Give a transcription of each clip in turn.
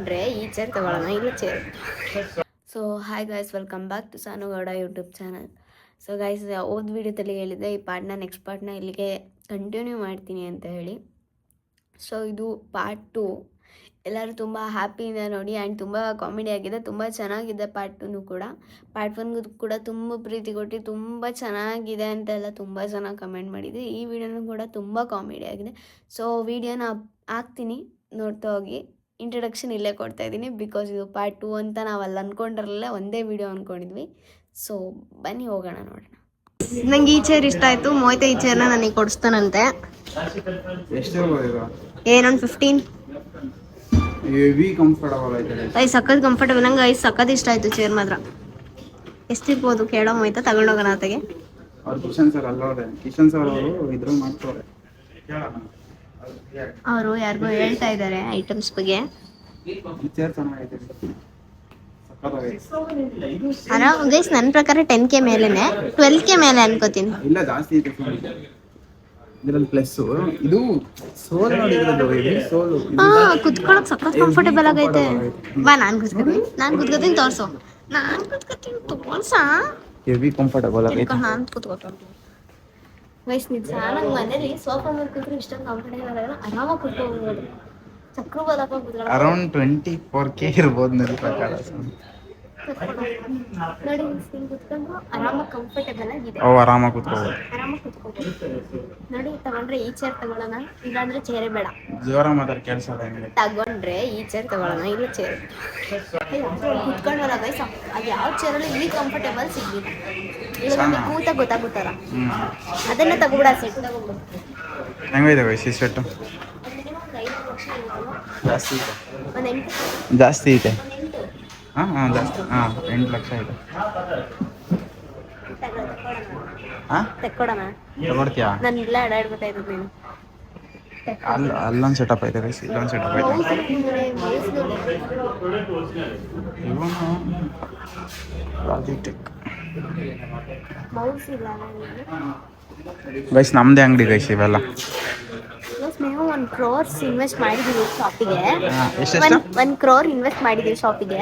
ತಗೊಂಡ್ರೆ ಈ ಚೇರ್ ತಗೊಳ್ಳೋಣ, ಇಲ್ಲ chair. So hi guys, welcome back to Sanu Gowda YouTube channel. So guys, old ವಿಡಿಯೋದಲ್ಲಿ ಹೇಳಿದ್ದೆ ಈ ಪಾರ್ಟ್ನ ನೆಕ್ಸ್ಟ್ ಪಾರ್ಟ್ನ ಇಲ್ಲಿಗೆ ಕಂಟಿನ್ಯೂ ಮಾಡ್ತೀನಿ ಅಂತ ಹೇಳಿ. ಸೊ ಇದು ಪಾರ್ಟ್ 2. ಎಲ್ಲರೂ ತುಂಬ ಹ್ಯಾಪಿಯಿಂದ ನೋಡಿ ಆ್ಯಂಡ್ ತುಂಬ ಕಾಮಿಡಿ ಆಗಿದೆ, ತುಂಬ ಚೆನ್ನಾಗಿದೆ. ಪಾರ್ಟ್ 2 ಕೂಡ. ಪಾರ್ಟ್ 1 ಕೂಡ ತುಂಬ ಪ್ರೀತಿ ಕೊಟ್ಟು ತುಂಬ ಚೆನ್ನಾಗಿದೆ ಅಂತೆಲ್ಲ ತುಂಬ ಚೆನ್ನಾಗಿ ಕಮೆಂಟ್ ಮಾಡಿದ್ವಿ. ಈ ವಿಡಿಯೋನೂ ಕೂಡ ತುಂಬ ಕಾಮಿಡಿ ಆಗಿದೆ. ಸೊ ವಿಡಿಯೋನ ಹಾಕ್ತೀನಿ, ನೋಡ್ತಾ ಹೋಗಿ. ಇಂಟ್ರಡಕ್ಷನ್ ಇಲ್ಲೇ ಕೊಡ್ತಾ ಇದ್ದೀನಿ, ಬಿಕಾಸ್ ಇದು ಪಾರ್ಟ್ 2 ಅಂತ ನಾವು ಅಲ್ಲಿ ಅಂದ್ಕೊಂಡಿರಲಿಲ್ಲ, ಒಂದೇ ವಿಡಿಯೋ ಅಂದ್ಕೊಂಡಿದ್ವಿ. ಸೊ ಬನ್ನಿ ಹೋಗೋಣ, ನೋಡೋಣ. ನಂಗೆ ಈ ಚೇರ್ ಇಷ್ಟ ಆಯಿತು. ಮೋಹಿತ ಈ ಚೇರ್ನ ನನಗೆ ಕೊಡಿಸ್ತಾನಂತೆ. ಏನೊಂದು 15. ಸಖತ್ ಕಂಫರ್ಟಬಲ್. ನಂಗೆ ಸಖತ್ ಇಷ್ಟ ಆಯಿತು ಚೇರ್ ಮಾತ್ರ. ಎಷ್ಟಿರ್ಬೋದು ಕೇಳೋ ಮೋಹಿತ, ತಗೊಂಡೋಗೋಣ ಆತಗೆ. ಅವರು ಯಾರಿಗೋ ಹೇಳ್ತಾ ಇದ್ದಾರೆ ಐಟಮ್ಸ್ ಬಗ್ಗೆ. ಆರಾಮ್ ಗೈಸ್, ನನ್ನ ಪ್ರಕಾರ 10K ಮೇಲೆನೆ, 12K ಮೇಲೆ ಅನ್ಕೋತೀನಿ. ಇಲ್ಲ, ಜಾಸ್ತಿ ಇದೆ ಇದರಲ್ಲಿ ಪ್ಲಸ್. ಇದು ಸೋಲ್ ನೋಡಿ, ಸೋಲು ಕುತ್ಕೊಳ್ಳೋಕೆ ಸಖತ್ ಕಂಫರ್ಟಬಲ್ ಆಗೈತೆ. ಬಾ, ನಾನು ಕುತ್ಕೋತೀನಿ ತೋರ್ಸು. ನಾನು ಕುತ್ಕೋತೀನಿ ತೋರ್ಸಾ. ಹೆವಿ ಕಂಫರ್ಟಬಲ್ ಆಗೈತೆ. ನಾನು ಕುತ್ಕೋತೀನಿ ಗೈಸ್. ನಿಜ, ನಂಗೆ ಮನೇಲಿ ಸೋಫಾ ಮೇಲೆ ಕೂತ್ರೆ ಇಷ್ಟೊಂದು ಕಂಫರ್ಟಬಲ್ ಆಗಲ್ಲ. ಆರಾಮಾಗಿ ಕುತ್ಕೋಬಹುದು. ಚಕ್ರವಾದ ಕೂತ್ಕೊಳ್ಳೋದು ಅರೌಂಡ್ 24K ಇರ್ಬೋದು ನನ್ನ ಪ್ರಕಾರ. ನೋಡಿ, ಕುತ್ಕೊಂಡು ಆರಾಮಾಗಿ ಕಂಫರ್ಟಬಲ್ ಆಗಿದೆ. ಆರಾಮಾಗಿ ಕುತ್ಕೋಬಹುದು. ನೋಡಿ, ತಗೊಂಡ್ರೆ ಈ ಚೇರ್ ತಗೊಳ್ಳೋಣ, ಇಲ್ಲಾಂದ್ರೆ ಚೇರೇ ಬೇಡ. ಜೋರಾಗಿ ಮಾತಾಡಿ ಕೆಲಸ. ತಗೊಂಡ್ರೆ ಈ ಚೇರ್ ತಗೊಳ್ಳೋಣ, ಇಲ್ಲ ಚೇರ್ ಕುತ್ಕೊಂಡವಲ್ಲ ಗೈಸ್, ಅದು ಯಾವ ಚೇರಲ್ಲಿ ಈ ಕಂಫರ್ಟಬಲ್ ಸಿಗ್ಲಿಲ್ಲ. ಇವಾಗ ನಮಗೆ ಕೂತ ಗೊತ್ತಾಗುತ್ತಲ್ಲ, ಅದನ್ನ ತಗೋಬಿಡ. ಸೆಟ್ ತಗೋಬಿಡು. ಹೆಂಗಿದೆ ಗೈಸ್ ಈ ಸೆಟ್? ಜಾಸ್ತಿ ಇದೆ. ಜಾಸ್ತಿ. 8 ಲಕ್ಷ ಇದೆ. ತಕ್ಕೊಡೋಣ. ತಗೊಡ್ತೀಯಾ? ನಾನು ಇಲ್ಲ ಅಡಾಡ್ಬೇಕಾಯ್ತು. ನೀನು ಅಲ್ಲೊಂದು ಸೆಟಪ್ ಐತೆ ಗೈಸ್, ಇಲ್ಲೊಂದು ಸೆಟಪ್ ಐತೆ. ಇವನು ಲಾಜಿಟೆಕ್ ಮೌಸ್ ಇಲ್ಲ ಗೈಸ್, ನಮ್ದೇ ಅಂಗಡಿ ಗೈಸ್ ಇವೆಲ್ಲ. ನಾವು 1 crore ಇನ್ವೆಸ್ಟ್ ಮಾಡಿದೀವಿ ಶಾಪಿಗೆ. ಎಷ್ಟು? 1 crore ಇನ್ವೆಸ್ಟ್ ಮಾಡಿದೀವಿ ಶಾಪಿಗೆ.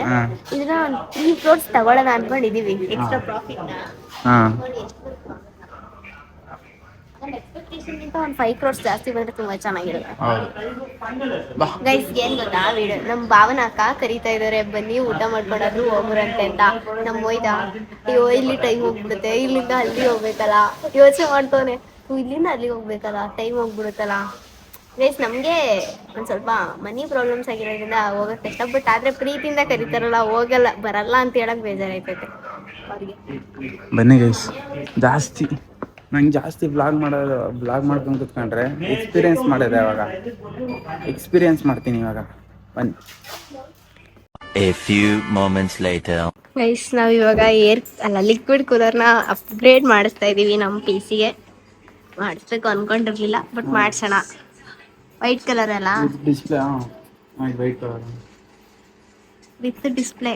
ಇದನ್ನ 3 crores ತಗೊಳ್ಳೋಣ ಅನ್ಕೊಂಡಿದೀವಿ, ಎಕ್ಸ್ಟ್ರಾ ಪ್ರಾಫಿಟ್ ನ. ಎಕ್ಸ್ಪೆಕ್ಟೇಷನ್ಗಿಂತ 5 crores ಜಾಸ್ತಿ ಬಂದ್ರೆ ತುಂಬಾ ಚೆನ್ನಾಗಿರುತ್ತೆ ಗೈಸ್. ಏನ್ ಗೊತ್ತಾ, ವಿಡಿಯೋ ನಮ್ಮ ಭಾವನ ಅಕ್ಕ ಕರೀತಾ ಇದಾರೆ, ಬನ್ನಿ ಊಟ ಮಾಡ್ಕೊಂಡಾದ್ರು ಹೋಗ್ರಂತೆ ಅಂತ. ನಮ್ಮ ಹೋಯ್ದ, ಅಯ್ಯೋ ಇಲ್ಲಿ ಟೈಮ್ ಹೋಗ್ಬಿಡುತ್ತೆ, ಇಲ್ಲಿಂದ ಅಲ್ಲಿ ಹೋಗ್ಬೇಕಲ್ಲ. ಯೋಚನೆ ಮಾಡ್ತವನೆ, ಇಲ್ಲಿಂದ ಅಲ್ಲಿಗೆ ಹೋಗ್ಬೇಕಲ್ಲ, ಟೈಮ್ ಹೋಗ್ಬಿಡುತ್ತಲ್ಲ. ಗೈಸ್, ನಮಗೆ ಒಂದು ಸ್ವಲ್ಪ ಮನಿ ಪ್ರಾಬ್ಲಮ್ಸ್ ಆಗಿರೋದ್ರಿಂದ ಹೋಗಕ್ಕೆ ಕಷ್ಟ. ಬಟ್ ಆದರೆ ಪ್ರೀತಿಯಿಂದ ಕರೀತಾರಲ್ಲ, ಹೋಗಲ್ಲ ಬರಲ್ಲ ಅಂತ ಹೇಳಕ್ ಬೇಜಾರಾಯ್ತೈತೆ ಅವ್ರಿಗೆ. ಬನ್ನಿ ಗೈಸ್, ನಂಗೆ ಜಾಸ್ತಿ ಬ್ಲಾಗ್ ಮಾಡ್ಕೊಂಡು ಕುತ್ಕೊಂಡ್ರೆ ಎಕ್ಸ್ಪೀರಿಯನ್ಸ್ ಮಾಡಿದೆ. ಅವಾಗ ಎಕ್ಸ್ಪೀರಿಯನ್ಸ್ ಮಾಡ್ತೀನಿ ಇವಾಗ. ಬನ್ನಿ. A few moments later. Guys, ನಾವು ಇವಾಗ ಲಿಕ್ವಿಡ್ ಕೂಲರ್ನ ಅಪ್ಗ್ರೇಡ್ ಮಾಡಿಸ್ತಾ ಇದ್ದೀವಿ ನಮ್ಮ PC-ಗೆ. ಮಾಡಿಸ್ಬೇಕು ಅನ್ಕೊಂಡಿರ್ಲಿಲ್ಲ, ಬಟ್ ಮಾಡ್ಸೋಣ. ವೈಟ್ ಕಲರ್ ಅಲ್ಲ, display. White colour with display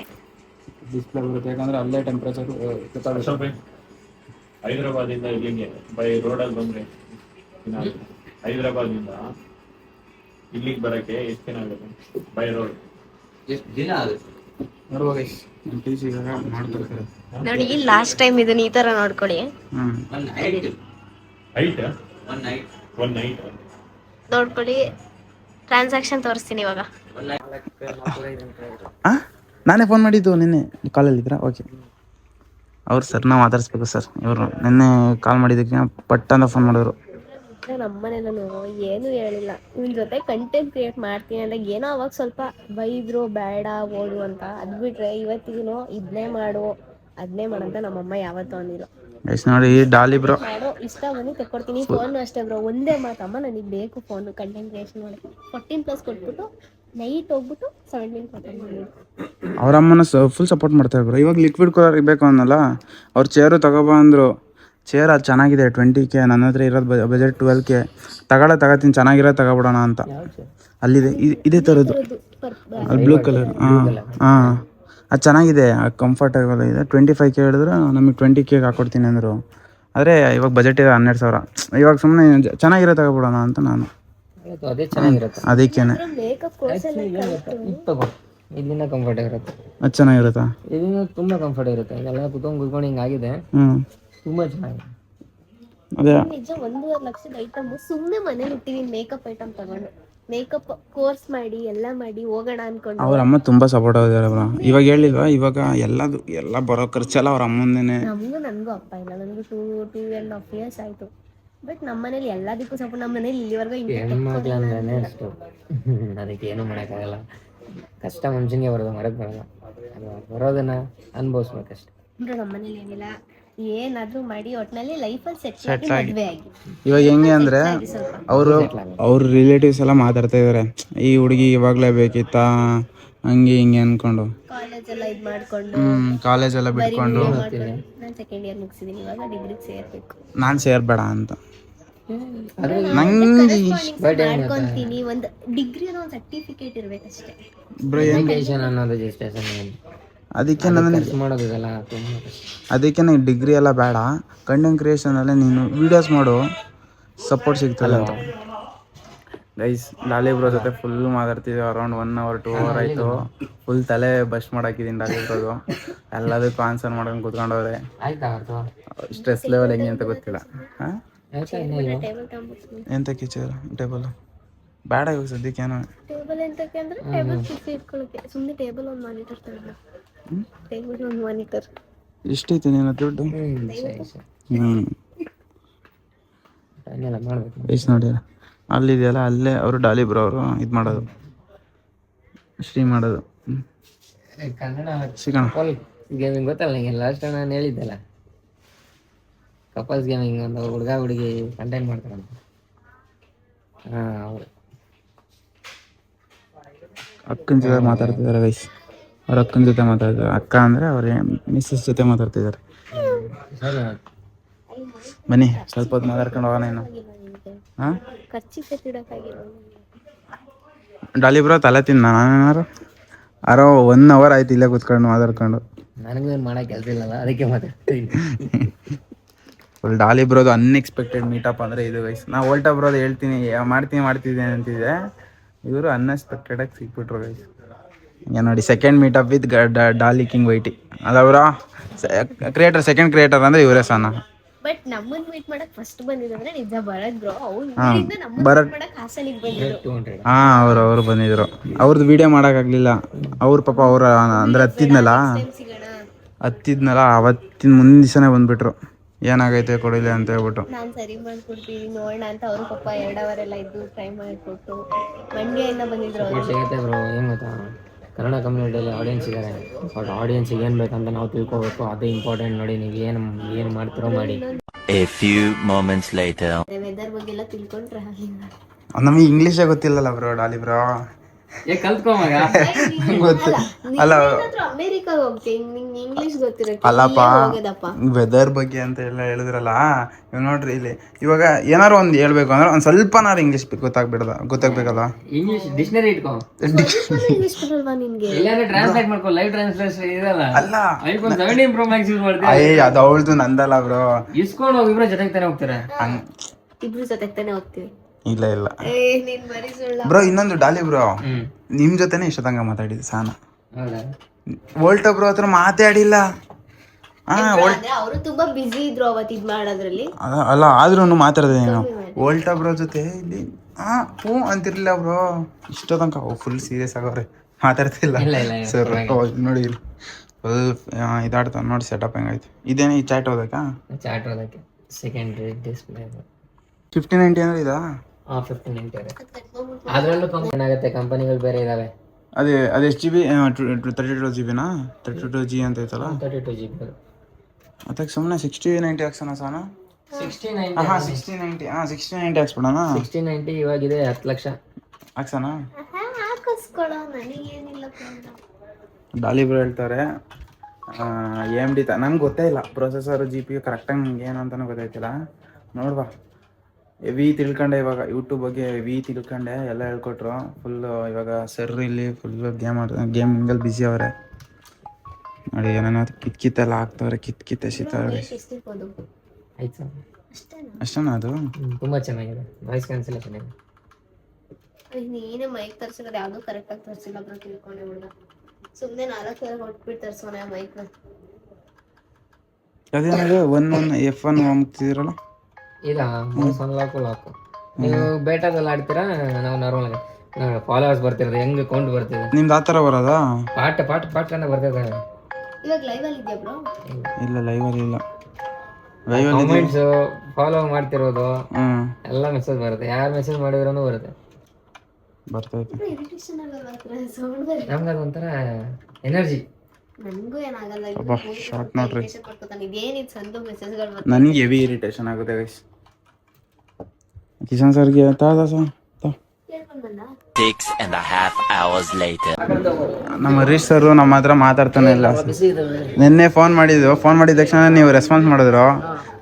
ಬರುತ್ತೆ, ಯಾಕಂದ್ರೆ ಅಲ್ಲೇ ಟೆಂಪರೇಚರ್ ಗೊತ್ತಾಗುತ್ತೆ. ಹೈದರಾಬಾದಿಂದ ಇಲ್ಲಿಗೆ ಬೈ ರೋಡಲ್ಲಿ ಬಂದ್ರೆ ಹೈದರಾಬಾದಿಂದ ಇಲ್ಲಿಗೆ ಬರಕ್ಕೆ ಎಷ್ಟು ದಿನ ಆಗುತ್ತೆ? ಬೈ ರೋಡ್ ಎಷ್ಟು ದಿನ ಆಗುತ್ತೆ ನೋಡುವ ಗೈಸ್. PC ಮಾಡ್ತಿರ್ತಾರೆ ನೋಡಿ. ಲಾಸ್ಟ್ ಟೈಮ್ ಇದನ್ನ ಈ ತರ ನೋಡ್ಕೊಳ್ಳಿ. ಒನ್ ನೈಟ್ ನೋಡ್ಕೊಳ್ಳಿ. ಟ್ರಾನ್ಸಾಕ್ಷನ್ ತೋರಿಸ್ತೀನಿ ಇವಾಗ. ನಾನೇ ಫೋನ್ ಮಾಡಿದ್ದು ನಿನ್ನೆ. ಕಾಲಲ್ಲಿದ್ದೀರಾ? ಓಕೆ. ಅವ್ರು ಸರ್ ನಾವು ಮಾತಾಡಿಸ್ಬೇಕು ಸರ್. ಇವರು ನಿನ್ನೆ ಕಾಲ್ ಮಾಡಿದ್ದಕ್ಕೆ ಪಟ್ ಅಂತ ಫೋನ್ ಮಾಡಿದ್ರು. ನಮ್ಮನೇಲೂ ಏನು ಹೇಳಿಲ್ಲ, ನಿನ್ನ ಜೊತೆ ಕಂಟೆಂಟ್ ಕ್ರಿಯೇಟ್ ಮಾಡ್ತೀನಿ ಅಂದಾಗ ಏನೋ ಅವಾಗ ಸ್ವಲ್ಪ ಬೈದ್ರು, ಬೇಡ ಓಡು ಅಂತ. ಅದು ಬಿಟ್ರೆ ಇವತ್ತಿಗೂ ಇದನ್ನೇ ಮಾಡು ಅದನ್ನೇ ಮಾಡಂತ ನಮ್ಮಮ್ಮ ಯಾವತ್ತೂ ಅಂದಿಲ್ಲ. ಎಸ್ ನೋಡಿ, ಡಾಲಿ ಬ್ರೋ ಮಾಡೋ ಇಷ್ಟ ಬಂದು ತೆಕ್ಕೊಡ್ತೀನಿ. ಫೋನ್ ಅಷ್ಟೇ ಬ್ರೋ, ಒಂದೇ ಮಾತಮ್ಮ, ನನಗೆ ಬೇಕು ಫೋನು ಕಂಟೆಂಟ್ ಕ್ರಿಯೇಷನ್ ಮಾಡಿ. 14+ ಕೊಟ್ಬಿಟ್ಟು ನೈಟ್ ಹೋಗ್ಬಿಟ್ಟು 17 ಕೊಡ್ತೀನಿ. ಅವರಮ್ಮನ ಫುಲ್ ಸಪೋರ್ಟ್ ಮಾಡ್ತಾರೆ ಬ್ರೋ. ಇವಾಗ ಲಿಕ್ವಿಡ್ ಕೂಲರ್ ಇರಬೇಕು ಅನ್ನಲ್ಲ, ಅವ್ರು ಚೇರು ತಗೊಬಾ ಅಂದರು. ಚೇರ್ ಅದು ಚೆನ್ನಾಗಿದೆ, 20K. ನನ್ನ ಹತ್ರ ಇರೋದು ಬಜೆಟ್ 12K. ತಗೋತೀನಿ, ಚೆನ್ನಾಗಿರೋ ತಗೊಬಿಡೋಣ ಅಂತ. ಅಲ್ಲಿದೆ ಇದೇ ಥರದ್ದು, ಅಲ್ಲಿ ಬ್ಲೂ ಕಲರ್. ಅದು ಚೆನ್ನಾಗಿದೆ, ಕಂಫರ್ಟೇಬಲ್ ಇದೆ. 25K ಹೇಳಿದ್ರು, ನಮಗೆ 20K ಹಾಕ್ಕೊಡ್ತೀನಿ ಅಂದರು. ಆದರೆ ಇವಾಗ ಬಜೆಟ್ ಇದೆ 12,000. ಇವಾಗ ಸುಮ್ಮನೆ ಚೆನ್ನಾಗಿರೋ ತಗೊಬಿಡೋಣ ಅಂತ ನಾನು. ಅದೇ ಚೆನ್ನಾಗಿರುತ್ತೆ. ಅದಕ್ಕೇನೆ ಇಲ್ಲಿಂದ ಕಂಫರ್ಟ್ ಇರುತ್ತೆ. ಅದು ಚೆನ್ನಾಗಿರುತ್ತಾ? ಇಲ್ಲಿಂದ ತುಂಬ ಕಂಫರ್ಟ್ ಇರುತ್ತೆ. ಇದೆಲ್ಲ ಕುತ್ಕೊಂಡು ಹಿಂಗಾಗಿದೆ, ಹ್ಞೂ ತುಂಬ ಚೆನ್ನಾಗಿದೆ. ಅದೇ ನಿಜ 1.5 ಲಕ್ಷದ ಐಟಮ್ ಸುಮ್ಮನೆ ಮನೇಲಿ ಇಟ್ಟಿದ್ದೀನಿ. ಮೇಕಪ್ ಐಟಮ್ ತಗೊಂಡು ಮೇಕಪ್ ಕೋರ್ಸ್ ಮಾಡಿ ಎಲ್ಲ ಮಾಡಿ ಹೋಗೋಣ ಅನ್ಕೊಂಡು ಅವ್ರ ಅಮ್ಮ ತುಂಬ ಸಪೋರ್ಟ್ ಆಗಿದ್ದಾರೆ ಬ್ರೋ. ಇವಾಗ ಹೇಳಿಲ್ವಾ, ಇವಾಗ ಎಲ್ಲ ಬರೋ ಖರ್ಚೆಲ್ಲ ಅವ್ರ ಅಮ್ಮಂದೇನೆ. ನನಗೂ ಅಪ್ಪ ಇಲ್ಲ. ನನಗೂ 2.5 years ಆಯಿತು. ಬಟ್ ನಮ್ಮ ಮನೇಲಿ ಎಲ್ಲದಕ್ಕೂ ಸಪೋರ್ಟ್. ನಮ್ಮ ಮನೇಲಿ ಇಲ್ಲಿವರೆಗೂ ಹೆಣ್ಮಕ್ಳು ಅಂದ್ರೆ ಅಷ್ಟು ಅದಕ್ಕೆ ಏನೂ ಮಾಡೋಕ್ಕಾಗಲ್ಲ. ಕಷ್ಟ ಮನುಷ್ಯನಿಗೆ ಬರೋದು, ಮರಕ್ಕೆ ಬರಲ್ಲ. ಅದು ಬರೋದನ್ನ ಅನುಭವಿಸ್ಬೇಕಷ್ಟೆ. ನಮ್ಮ ಮನೇಲಿ ಏನಿಲ್ಲ, ಏನಾದರೂ ಮಾಡಿ ಒಟ್ಟಿನಲ್ಲಿ ಲೈಫಲ್ಲಿ ಸೆಟ್ ಆಗಿ ಮದುವೆ ಆಗಿ. ಇವಾಗ ಹೆಂಗೆ ಅಂದರೆ ಅವ್ರ ರಿಲೇಟಿವ್ಸ್ ಎಲ್ಲ ಮಾತಾಡ್ತಾ ಇದ್ದಾರೆ, ಈ ಹುಡುಗಿ ಇವಾಗಲೇ ಬೇಕಿತ್ತಾ ಹಂಗೆ ಹಿಂಗೆ ಅಂದ್ಕೊಂಡು. ಕಾಲೇಜ್ ಎಲ್ಲ ಇದು ಮಾಡಿಕೊಂಡು ಕಾಲೇಜೆಲ್ಲ ಬಿಟ್ಕೊಂಡು ನಾನು ಸೆಕೆಂಡ್ ಇಯರ್ ಮುಗಿಸಿದ್ದೀನಿ. ಇವಾಗ ಡಿಗ್ರಿಗೆ ಸೇರಬೇಕು. ನಾನು ಸೇರ್ಬೇಡ ಅಂತ ಮಾಡ್ಕೊಂತೀನಿ. ಒಂದು ಡಿಗ್ರಿ ಅನ್ನೋ ಒಂದು ಸರ್ಟಿಫಿಕೇಟ್ ಇರ್ಬೇಕಷ್ಟೇ. ಎಜುಕೇಶನ್ ಅನ್ನೋದು ರಿಜಿಸ್ಟ್ರೇಷನ್ ಅದಕ್ಕೆ ನನಗೆ ಮಾಡೋದಿಲ್ಲ ತುಂಬ ಕಷ್ಟ. ಅದಕ್ಕೆ ನನಗೆ ಡಿಗ್ರಿ ಎಲ್ಲ ಬೇಡ, ಕಂಟೆಂಟ್ ಕ್ರಿಯೇಷನಲ್ಲೇ ನೀನು ವೀಡಿಯೋಸ್ ಮಾಡು, ಸಪೋರ್ಟ್ ಸಿಗ್ತದೆ ಅಂತ. ಗೈಸ್ ಡಾಲಿ ಬ್ರೋ ಜೊತೆ ಫುಲ್ ಮಾತಾಡ್ತಿದ್ವಿ. ಅರೌಂಡ್ 1 hour 2 hour ಆಯಿತು. ಫುಲ್ ತಲೆ ಬಸ್ ಮಾಡಾಕಿದ್ದೀನಿ ಡಾಲಿ ಬ್ರೋದು. ಎಲ್ಲದಕ್ಕೂ ಆನ್ಸರ್ ಮಾಡ್ಕೊಂಡು ಕೂತ್ಕೊಂಡವ್ರೆ. ಆಯ್ತಾ ಸ್ಟ್ರೆಸ್ ಲೆವೆಲ್ ಹೆಂಗೆ ಅಂತ ಗೊತ್ತಿಲ್ಲ. ಹಾಂ ಟೇಬಲ್ ತಗೊಂಡ್ಬಿಡ್ತೀನಿ. ಎಂತಕ್ಕೆ ಚೇರ್ ಟೇಬಲ್ ಬೇಡ ಇವಾಗ ಸದ್ಯಕ್ಕೇನು. ಟೇಬಲ್ ಎಂತಕ್ಕೆ ಅಂದ್ರೆ ಟೇಬಲ್ ಫಿಕ್ಸ್ ಇಟ್ಕೊಳ್ಳೋಕೆ. ಸುಮ್ಮನೆ ಟೇಬಲ್ ಒಂದು ಮಾನಿಟರ್ ತಗೊಂಡು ಟೇಬಲ್ ಒಂದು ಮಾನಿಟರ್ ಎಷ್ಟೈತೆ ನೀನು ದುಡ್ಡು? ಮಾಡ್ಬೇಕು. ಎಷ್ಟು ನೋಡಿ ಅಲ್ಲಿದೆಯಲ್ಲ, ಅಲ್ಲೇ ಅವರು ಡಾಲಿ ಬ್ರೋ ಅವರು ಇದು ಮಾಡೋದು, ಸ್ಟ್ರೀಮ್ ಮಾಡೋದು. ಕನ್ನಡ ಸಿಗೋಣ. ಗೇಮಿಂಗ್ ಗೊತ್ತಲ್ಲ ನಿಂಗೆ, ಲಾಸ್ಟ್ ನಾನು ಹೇಳಿದ್ದೆಲ್ಲ ಕಪಲ್ಸ್ ಗೇಮಿಂಗ್ ಒಂದು ಹುಡುಗ ಹುಡುಗಿ ಕಂಟೆಂಟ್ ಮಾಡ್ತಾರಂತ. ಹಾಂ ಅವರು ಅಕ್ಕನ ಜೊತೆ ಮಾತಾಡ್ತಿದ್ದಾರೆ ಗೈಸ್. ಅವ್ರ ಅಕ್ಕನ ಜೊತೆ ಮಾತಾಡ್ತಿದ್ದಾರೆ. ಅಕ್ಕ ಅಂದರೆ ಅವ್ರ ಮಿಸ್ಸಸ್ ಜೊತೆ ಮಾತಾಡ್ತಿದ್ದಾರೆ. ಸರಿ ಬನ್ನಿ ಸ್ವಲ್ಪ ಹೊತ್ತು ಮಾತಾಡ್ಕೊಂಡು ಹೋಗೋಣ ಇನ್ನು. ಹಾಂ ಖರ್ಚಿಗೆ ತಿಡೋಕ್ಕಾಗಿಲ್ಲ. ಡಾಲಿ ಬ್ರೋ ತಲೆ ತಿನ್ನ ನಾನೇನಾರು 1 hour ಆಯ್ತು ಇಲ್ಲೇ ಕೂತ್ಕೊಂಡು ಮಾತಾಡ್ಕೊಂಡು. ನನಗೂ ಏನು ಮಾಡೋಕೆ ಕೆಲಸ ಇಲ್ಲಲ್ಲ, ಅದಕ್ಕೆ ಮಾತಾಡ್ತೀನಿ. ಫುಲ್ ಡಾಲಿ ಬ್ರೋದು ಅನ್ಎಕ್ಸ್ಪೆಕ್ಟೆಡ್ ಮೀಟಪ್ ಅಂದರೆ ಇದು ಗೈಸ್. ನಾವು ವೋಲ್ಟಾ ಬ್ರೋದು ಹೇಳ್ತೀನಿ ಮಾಡ್ತಿದ್ದೆ ಅಂತಿದ್ದೆ, ಇವರು ಅನ್ಎಕ್ಸ್ಪೆಕ್ಟೆಡಾಗಿ ಸಿಕ್ಬಿಟ್ರು ಗೈಸ್. ಈಗ ನೋಡಿ second meetup with Daali king ವೈಟಿ. ಅಲ್ಲ ಬ್ರೋ, ಕ್ರಿಯೇಟರ್ ಸೆಕೆಂಡ್ ಕ್ರಿಯೇಟರ್ ಅಂದರೆ ಇವರೇ ಸಣ್ಣ. ಬಟ್ ನಮ್ಮನ್ನ ಮೀಟ್ ಮಾಡಕ್ ಫಸ್ಟ್ ಬಂದಿದ್ರೆ ನಿಜ ಭರತ್ ಬ್ರೋ. ಅವ್ರಿಂದ ನಮ್ಮನ್ನ ಮೀಟ್ ಮಾಡಕ್ ಹಾಸನಿಗೆ ಬಂದಿದ್ರು. 200 ಹಾಂ ಅವರು ಬಂದಿದ್ರು. ಅವ್ರದ್ದು ವಿಡಿಯೋ ಮಾಡೋಕ್ಕಾಗಲಿಲ್ಲ. ಅವ್ರ ಪಾಪ ಅವ್ರ ಅಂದರೆ ಹತ್ತಿದ್ನಲ್ಲ ಅವತ್ತಿನ ಮುಂದಿನ ದಿವಸನೇ ಬಂದುಬಿಟ್ರು. ಏನಾಗೈತೆ ಕೊಡಿಲ್ಲ ಅಂತ ಹೇಳ್ಬಿಟ್ಟು. ನಾನು ಸರಿ ಮಾಡ್ಕೊಡ್ತೀನಿ ನೋಡೋಣ ಅಂತ ಅವರು ಪಾಪ 2 hour ಎಲ್ಲ ಇದ್ದು ಟ್ರೈ ಮಾಡಿಕೊಟ್ಟು ಮಂಡ್ಯದಿಂದ ಬಂದಿದ್ರು ಅವರು. ಸಿಗುತ್ತೆ ಬ್ರೋ. ಏನು ಗೊತ್ತಾ, ಕನ್ನಡ ಕಮ್ಯುನಿಟಿಯಲ್ಲಿ ಆಡಿಯನ್ಸ್ ಇದ್ದಾರೆ. ಬಟ್ ಆಡಿಯನ್ಸಿಗೆ ಏನು ಬೇಕಂತ ನಾವು ತಿಳ್ಕೊಬೇಕು, ಅದು ಇಂಪಾರ್ಟೆಂಟ್. ನೋಡಿ ನೀವು ಏನು ಮಾಡ್ತಿರೋ ಮಾಡಿ. A few moments later. Weather ಬಗ್ಗೆ ಎಲ್ಲ ತಿಳ್ಕೊಂಡ್ರೆ ನಮಗೆ ಇಂಗ್ಲೀಷೇ ಗೊತ್ತಿಲ್ಲಲ್ಲ ಬ್ರೋ ಡಾಲಿ ಬ್ರೋ. ಕಲ್ತ್ಕೊ ಮಗ. ಗೊತ್ತು ಅಲ್ಲ, ಅಮೇರಿಕಾಗ ಹೋಗ್ತೀನಿ, ನಿಂಗೆ ಇಂಗ್ಲಿಷ್ ಗೊತ್ತಿರಕ್ಕೆ ಅಲ್ಲಪ್ಪ ಹೋಗೋದಪ್ಪ. ವೆದರ್ ಬಗ್ಗೆ ಅಂತ ಎಲ್ಲ ಹೇಳಿದ್ರಲ್ಲ. ಇವಾಗ ನೋಡ್ರಿ ಇಲ್ಲಿ ಇವಾಗ ಏನಾರು ಒಂದು ಹೇಳ್ಬೇಕು ಅಂದ್ರೆ ಒಂದು ಸ್ವಲ್ಪನಾರು ಇಂಗ್ಲೀಷ್ ಗೊತ್ತಾಗ್ಬೇಕಲ್ಲ. ಇಂಗ್ಲಿಷ್ ಡಿಕ್ಷನರಿ ಇಟ್ಕೋ. ಇಂಗ್ಲಿಷ್ ಬರಲ್ವಾ ನಿನ್ಗೆ? ಇಲ್ಲಾಂದ್ರೆ ಟ್ರಾನ್ಸ್ಲೇಟ್ ಮಾಡ್ಕೋ. ಲೈವ್ ಟ್ರಾನ್ಸ್ಲೇಷನ್ ಇದಲ್ಲ. ಅಲ್ಲ ಐಫೋನ್ 17 Pro Max ಯೂಸ್ ಮಾಡ್ತೀರಾ? ಅದು ಅವಳ್ದು ನಂದಲ್ಲ ಬ್ರೋ. ಇಸ್ಕೊಂಡು ಹೋಗಿ ಇಬ್ರು ಜೊತೆಗೆ ತಾನೇ ಹೋಗ್ತಾರೆ. ಇಬ್ರು ಜೊತೆ ತಾನೆ ಹೋಗ್ತೀವಿ. ಇಲ್ಲ ನೀನ್ ಬರೀ ಸುಳ್ಳ ಬ್ರೋ. ಇನ್ನೊಂದು ಡಾಲಿ ಬ್ರೋ, ನಿಮ್ ಜೊತೆನೆ ಇಷ್ಟೊತ್ತಂಗ ಮಾತಾಡಿದ್ದು ಸಾನ. ಹೌದಾ? ವೋಲ್ಟಾ ಬ್ರೋ ಹತ್ರ ಮಾತಾಡಿಲ್ಲ. ಅವರು ತುಂಬಾ ಬಿಸಿ ಇದ್ರು ಅವತ್ತು ಇದ್ ಮಾಡೋದ್ರಲ್ಲಿ. ಅಲ್ಲ ಆದ್ರೂ ಮಾತಾಡ್ದೆ ನೀನು ವೋಲ್ಟಾ ಬ್ರೋ ಜೊತೆ ಇಲ್ಲಿ. ಹ್ಞೂ ಅಂತಿರ್ಲಿಲ್ಲ ಬ್ರೋ. ಇಷ್ಟೊತ್ತಂಕ ಫುಲ್ ಸೀರಿಯಸ್ ಆಗವ್ರೆ, ಮಾತಾಡ್ತಿಲ್ಲ ಸರ್. ನೋಡಿ ಫುಲ್ ಇದಾಡ್ತಾವ ನೋಡಿ. ಸೆಟಪ್ ಹೆಂಗಾಯ್ತು ಇದೇನೇ ಈ ಚಾಟ್ ಓದಕ್ಕ? ಚಾಟ್ ಓದಕ್ಕೆ ಸೆಕೆಂಡ್ರಿ ಡಿಸ್ಪ್ಲೇ 5090 ಅಂದ್ರೆ ಇದಾ? 5090. ಅದರಲ್ಲೂ ಕಂಪನಿ ಆಗುತ್ತೆ, ಕಂಪನಿಗಳು ಬೇರೆ ಇದಾವೆ. ಅದು ಎಷ್ಟು GB? 32 GB-ನಾ? 32G ಅಂತ ಐತಲ್ಲ. 32 GB. ಅದಕ್ಕೆ ಸುಮ್ಮನೆ 6090 ಹಾಕ್ಸೋಣ ಸಾನ. 6090. ಹಾಂ 6090 ಹಾಕ್ಸ್ಬಿಡೋಣ. 6090 ಇವಾಗಿದೆ 10 ಲಕ್ಷ ಹಾಕ್ಸೋಣ. ಹಾಕಿಸ್ಕೊಳ, ನನಗೇನಿಲ್ಲ. ಡಾಲಿ ಬ್ರೋ ಹೇಳ್ತಾರೆ AMD ನಂಗೆ ಗೊತ್ತೇ ಇಲ್ಲ ಪ್ರೊಸೆಸರ್ GPU ಕರೆಕ್ಟಾಗಿ ನಂಗೆ ಏನು ಅಂತಲೂ ಗೊತ್ತಾಯ್ತಿಲ್ಲ. ನೋಡ್ಬಾ ಹೆವಿ ತಿಳ್ಕೊಂಡೆ. ಇವಾಗ ಯೂಟ್ಯೂಬ್ ಬಗ್ಗೆ ಹೆವಿ ತಿಳ್ಕೊಂಡೆ, ಎಲ್ಲ ಹೇಳ್ಕೊಟ್ರು ಫುಲ್ಲು. ಇವಾಗ ಸರ್ ಇಲ್ಲಿ ಫುಲ್ಲು ಗೇಮಿಂಗಲ್ಲಿ ಬ್ಯುಸಿ ಅವರೆ ನೋಡಿ. ಏನೇನೋ ಕಿತ್ತೆಲ್ಲ ಹಾಕ್ತವ್ರೆ, ಕಿತ್ತೆ ಸಿಗ್ತವ್ರೆ. ಆಯ್ತು ಅಷ್ಟೇನಾ? ಅದು ತುಂಬ ಚೆನ್ನಾಗಿದೆ. ವಾಯ್ಸ್ ಕ್ಯಾನ್ಸಲೇಷನ್ ಇದೆ. ನೀನೇ ಮೈಕ್ ತರ್ಸಿರೋದು ಯಾವ್ದು ಕರೆಕ್ಟಾಗಿ ತರ್ಸಿಲ್ಲ ಬ್ರೋ, ತಿಳ್ಕೊಂಡೆ ಹುಡುಗ. ಸುಮ್ಮನೆ 4,000 ಕೊಟ್ಬಿಡ್ತಾರೆ ಸೋನೆ ಮೈಕ್ನ. ಅದೇನದು ಒನ್ F1 ಹೋಗ್ತಿದ್ದೀರಲ್ಲ ಇದಾ ಲಾಕು ನೀವು ಬೇಟದಲ್ಲಿ ಆಡ್ತೀರಾ, ನಾವು ನಾರ್ಮಲ್ ಫಾಲೋವರ್ಸ್ ಬರ್ತಿರೋದು ಹೆಂಗ್ ಕೌಂಟ್ ಬರ್ತಿದೆ ನಿಮ್ದು ಆ ಥರ ಬರೋದಾ? ಪಾಟ್ ಕಂಡ ಬರ್ತಿದೆ. ಇವಾಗ ಲೈವ್ ಅಲ್ಲಿ ಇದೆಯಾ ಬ್ರೋ? ಇಲ್ಲ ಲೈವಲ್ಲಿ ಇಲ್ಲ. ಕಾಮೆಂಟ್ಸ್ ಫಾಲೋ ಮಾಡ್ತಿರೋದು ಹ್ಞೂ ಎಲ್ಲ ಮೆಸೇಜ್ ಬರುತ್ತೆ. ಯಾರು ಮೆಸೇಜ್ ಮಾಡಿದ್ರೂ ಬರುತ್ತೆ. ಬರ್ತೈತೆ. ಇರಿಟೇಷನ್ ಆಗಲ್ಲ ಸೌಂಡ್ ಬರುತ್ತೆ. ನಮ್ಗೆ ಅದೊಂಥರ ಎನರ್ಜಿ. ನನಗೂ ಏನಾಗಲ್ಲ. ಅಬ್ಬಾ ಶಾರ್ಟ್ ನೋಡ್ರಿ. ಪಡ್ಕೊತಾನೆ ಇದೇನಿದು ಸಂದು ಮೆಸೇಜ್ಗಳು ಬರ್ತದೆ. ನನಗೆ ಹೆವಿ ಇರಿಟೇಷನ್ ಆಗುತ್ತೆ ಗೈಸ್. ಕಿಶನ್ ಸರ್ಗೆ ಕೇಳ್ಕೊಂಡು ಬಂದ 6.5 hours later. ನಮ್ಮ ಹರೀಶ್ ಸರ್ ನಮ್ಮ ಹತ್ರ ಮಾತಾಡ್ತಾನೆ ಇಲ್ಲ. ನಿನ್ನೆ ಫೋನ್ ಮಾಡಿದ ತಕ್ಷಣ ನೀವು ರೆಸ್ಪಾನ್ಸ್ ಮಾಡಿದ್ರು,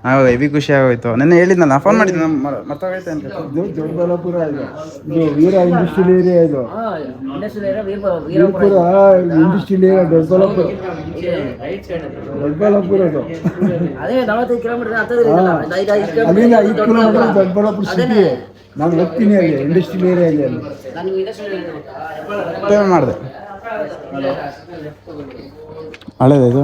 ನಾವು ಹೆವಿ ಖುಷಿ ಆಗೋಯ್ತು. ನಿನ್ನೆ ಹೇಳಿದ್ನಲ್ಲ ಫೋನ್ ಮಾಡಿದ್ದು ಮರ್ತೋಗೈತೆ ಅಂತ. ಇದು ದೊಡ್ಡಬಳ್ಳಾಪುರ, ಇದು ವೀರ ಇಂಡಸ್ಟ್ರಿಯಲ್ ಏರಿಯಾ, ಇದು ವೀರಪುರ ಇಂಡಸ್ಟ್ರಿಯಲ್ ಏರಿಯಾ, ದೊಡ್ಡಬಳ್ಳಾಪುರ ಅದು. ಅಲ್ಲಿಂದ 5 ಕಿಲೋಮೀಟರ್ ದೊಡ್ಡಬಳ್ಳಾಪುರ ಸಿಟಿ. ನಾನು ಹೋಗ್ತೀನಿ ಅಲ್ಲಿ ಇಂಡಸ್ಟ್ರಿಯಲ್ ಏರಿಯಾ ಅಲ್ಲಿ. ಪೇಮೆಂಟ್ ಮಾಡಿದೆ. ಹಳೇದು ಇದು.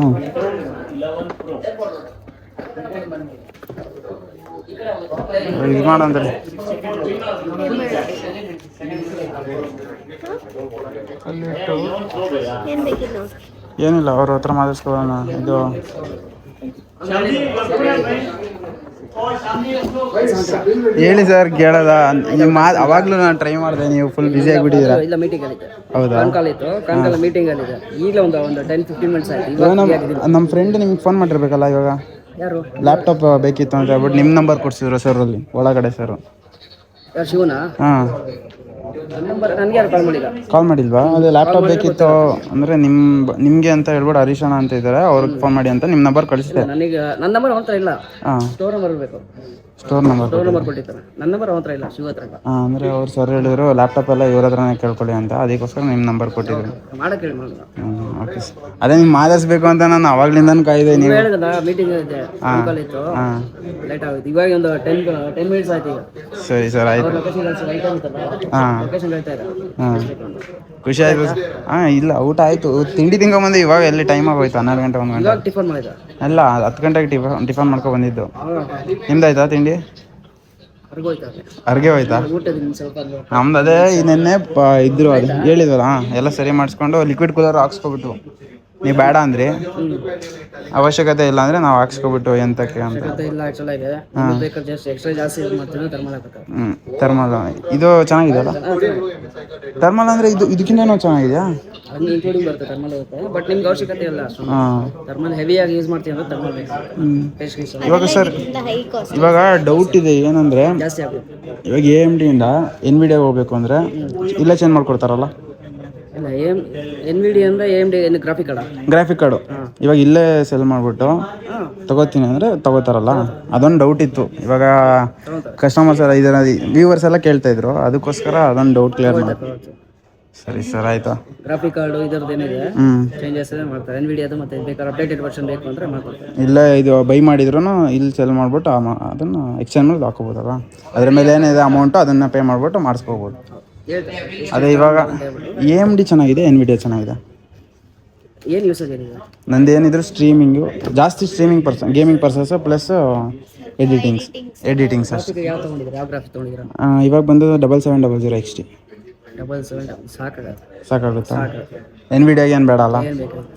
ಇದು ಮಾಡಂದ್ರೆ ಏನ್ ಬೇಕಿತ್ತು? ಏನಿಲ್ಲ, ಅವ್ರ ಹತ್ರ ಮಾತಾಡ್ಸ್ಕೊಳ್ಳೋಣ. ಇದು ಹೇಳಿ ಸರ್ ಕೇಳದ. ನಿಮ್ಮ ಅವಾಗ್ಲೂ ನಾನು ಟ್ರೈ ಮಾಡಿದೆ, ನೀವು ಫುಲ್ ಬ್ಯುಸಿ ಆಗಿಬಿಟ್ಟಿದ್ದೀರಾ. ಇಲ್ಲ ಮೀಟಿಂಗ್ ಅಲ್ಲಿ ಹೌದಾ? ಕಾನ್ಕಾಲ್ ಮೀಟಿಂಗ್ ಅಲ್ಲಿ ಇದೆ. ಈಗಲೇ ಒಂದು 10-15 ಮಿನಿಟ್ಸ್ ಆಯ್ತು. ನಮ್ಮ ಫ್ರೆಂಡ್ ನಿಮ್ಗೆ ಫೋನ್ ಮಾಡಿರ್ಬೇಕಲ್ಲ ಇವಾಗ. ಯಾರು? ಲ್ಯಾಪ್ಟಾಪ್ ಬೇಕಿತ್ತು ಅಂತ ಹೇಳ್ಬಿಟ್ಟು ನಿಮ್ಮ ನಂಬರ್ ಕೊಡ್ಸಿದ್ರು ಸರ್ ಅಲ್ಲಿ ಒಳಗಡೆ ಸರ್. ಯಾರು ಶಿವನಾ? ಹಾಂ, ನಂಬರ್ ನನಗೆ ಯಾರು ಕಾಲ್ ಮಾಡಿಲ್ಲ. ಕಾಲ್ ಮಾಡಿಲ್ವಾ? ಅದೇ ಲ್ಯಾಪ್ಟಾಪ್ ಬೇಕಿತ್ತು ಅಂದರೆ ನಿಮಗೆ ಅಂತ ಹೇಳ್ಬಿಟ್ಟು ಹರೀಶಣ್ಣ ಅಂತ ಇದ್ದಾರೆ, ಅವ್ರಿಗೆ ಫೋನ್ ಮಾಡಿ ಅಂತ ನಿಮ್ಮ ನಂಬರ್ ಕಳಿಸಿದೆ. ನನಗೆ ನನ್ನ ನಂಬರ್ ಅವನ ಹತ್ರ ಇಲ್ಲ. ಹಾಂ, ಸ್ಟೋರ್ ನಂಬರ್ ಇರಬೇಕು. ಸ್ಟೋರ್ ನಂಬರ್ ಕೊಟ್ಟಿರ್ತಾರೆ. ನನ್ನ ನಂಬರ್ ಅವನ ಹತ್ರ ಇಲ್ಲ, ಶಿವ ಹತ್ರ ಇಲ್ಲ. ಹಾಂ, ಅಂದರೆ ಅವ್ರು ಸರ್ ಹೇಳಿದ್ರು ಲ್ಯಾಪ್ಟಾಪ್ ಎಲ್ಲ ಇವ್ರ ಹತ್ರನೇ ಕೇಳ್ಕೊಳ್ಳಿ ಅಂತ, ಅದಕ್ಕೋಸ್ಕರ ನಿಮ್ಮ ನಂಬರ್ ಕೊಟ್ಟಿದ್ರು. ಮಾಡಕ್ಕೆ ಹೇಳಿ ಮಾಡೋಣ. Okay sir. ಅದೇ ನೀವು ಮಾತಾಡಿಸ್ಬೇಕು ಅಂತ ನಾನು ಅವಾಗ್ಲಿಂದ ಕಾಯ್ದೆ. ನೀವು ಹೇಳಿದಲ್ಲ ಮೀಟಿಂಗ್ ಇದೆ, ಕಾಲ್ ಇತ್ತು, ಲೇಟ್ ಆಗುತ್ತೆ. ಇವಾಗ ಒಂದು 10 ಮಿನಿಟ್ಸ್ ಆಯ್ತು. ಈಗ ಸರಿ ಸರ್, ಆಯ್ತು. ಹಾಂ ಲೊಕೇಶನ್ ಹೇಳ್ತಾ ಇದ್ದಾರೆ. ಹಾಂ, ಖುಷಿ ಆಯ್ತು. ಹಾಂ, ಇಲ್ಲ ಊಟ ಆಯಿತು, ತಿಂಡಿ ತಿನ್ಕೊಂಬಂದು. ಇವಾಗ ಎಲ್ಲಿ ಟೈಮ್ ಆಗೋಯ್ತು, 12 ಗಂಟೆ 1 ಗಂಟೆ. ಇವಾಗ ಟಿಫನ್ ಮಾಡಿದ ಅಲ್ಲ 10 ಗಂಟೆಗೆ ಟಿಫನ್ ಮಾಡ್ಕೊ ಬಂದಿದ್ದು. ನಿಮ್ದಾಯ್ತಾ ತಿಂಡಿ? ಅರ್ಗೆ ಹೋಯ್ತಾ? ನಮ್ದು ಅದೇ ನೆನ್ನೆ ಇದ್ರು, ಅದು ಹೇಳಿದ್ವಲ್ಲ, ಎಲ್ಲ ಸರಿ ಮಾಡಿಸ್ಕೊಂಡು ಲಿಕ್ವಿಡ್ ಕೂಲರ್ ಹಾಕ್ಸ್ಕೊಬಿಟ್ಟು. ನೀವು ಬೇಡ ಅಂದ್ರಿ, ಅವಶ್ಯಕತೆ ಇಲ್ಲ ಅಂದರೆ ನಾವು ಹಾಕ್ಸ್ಕೊಬಿಟ್ಟು ಎಂತಕ್ಕೆ ಅಂತ. ಥರ್ಮಲ್ ಇದು ಚೆನ್ನಾಗಿದೆಯಲ್ಲ? ಥರ್ಮಲ್ ಅಂದರೆ ಇದಕ್ಕಿಂತ ಚೆನ್ನಾಗಿದೆಯಾ? ಇನ್ಕ್ಲೂಡಿಂಗ್ ಬರುತ್ತೆ, ಥರ್ಮಲ್ ಇರುತ್ತೆ. ಬಟ್ ನಿಮ್ಗೆ ಅವಶ್ಯಕತೆ ಇಲ್ಲ ಅಷ್ಟು. ಥರ್ಮಲ್ ಹೆವಿಯಾಗಿ ಯೂಸ್ ಮಾಡ್ತೀವಿ ಅಂದ್ರೆ ಥರ್ಮಲ್ ಬೇಕು. ಇವಾಗ ಸರ್, ಇವಾಗ ಡೌಟ್ ಇದೆ ಏನಂದರೆ, ಜಾಸ್ತಿ ಆಗುತ್ತೆ. ಇವಾಗ AMD ಇಂದ NVIDIA ಹೋಗ್ಬೇಕು ಅಂದರೆ ಇಲ್ಲೇ ಚೇಂಜ್ ಮಾಡ್ಕೊಡ್ತಾರಲ್ಲ? ಇಲ್ಲ, NVIDIA ಅಂದ್ರೆ AMD ಗ್ರಾಫಿಕ್ ಕಾರ್ಡು ಇವಾಗ ಇಲ್ಲೇ ಸೆಲ್ ಮಾಡಿಬಿಟ್ಟು ತಗೋತೀನಿ ಅಂದರೆ ತಗೋತಾರಲ್ಲ? ಅದೊಂದು ಡೌಟ್ ಇತ್ತು. ಇವಾಗ ಕಸ್ಟಮರ್ಸ್ ಎಲ್ಲ ಇದರ ವ್ಯೂವರ್ಸ್ ಎಲ್ಲ ಕೇಳ್ತಾ ಇದ್ರು, ಅದಕ್ಕೋಸ್ಕರ ಅದೊಂದು ಡೌಟ್ ಕ್ಲಿಯರ್ ಮಾಡಿ. ಸರಿ ಸರ್, ಆಯ್ತಾ? ಗ್ರಾಫಿಕ್ ಕಾರ್ಡು ಇದರದ್ದು ಏನಿದೆ ಚೇಂಜಸ್ ಮಾಡ್ತಾರೆ. NVIDIA ಅದು ಮತ್ತೆ ಬೇಕಾದ್ರೆ ಅಪ್ಡೇಟೆಡ್ ವರ್ಷನ್ ಬೇಕು ಅಂದರೆ ಮಾಡ್ಕೊಡ್ತಾರೆ. ಇಲ್ಲ, ಇದು ಬೈ ಮಾಡಿದ್ರು ಇಲ್ಲಿ ಸೆಲ್ ಮಾಡಿಬಿಟ್ಟು ಅದನ್ನು ಎಕ್ಸ್ಚೇಂಜ್ ಮೇಲೆ ಹಾಕೋಬೋದಲ್ಲ? ಅದ್ರ ಮೇಲೆ ಏನಿದೆ ಅಮೌಂಟು ಅದನ್ನು ಪೇ ಮಾಡಿಬಿಟ್ಟು ಮಾಡಿಸ್ಕೋಬೋದು. ಅದೇ ಇವಾಗ AMD ಚೆನ್ನಾಗಿದೆ, NVIDIA ಚೆನ್ನಾಗಿದೆ? ಏನು ಯೂಸೇಜ್ ಏನಿದೆ? ನಂದು ಏನಿದ್ರು ಸ್ಟ್ರೀಮಿಂಗು ಜಾಸ್ತಿ, ಗೇಮಿಂಗ್ ಪರ್ಸಸ್ ಪ್ಲಸ್ ಎಡಿಟಿಂಗ್ಸ್ ಅಷ್ಟೇ. ಯಾವ ತೊಗೊಂಡಿದ್ದೀರಾ? ಯಾವ ಗ್ರಾಫಿಕ್ ತೊಗೊಂಡಿದ್ದೀರಾ? ಇವಾಗ ಬಂದು 7700 XT 7 ಸಾಕಾಗುತ್ತಾ? NVIDIA ಏನು ಬೇಡ ಅಲ್ಲ?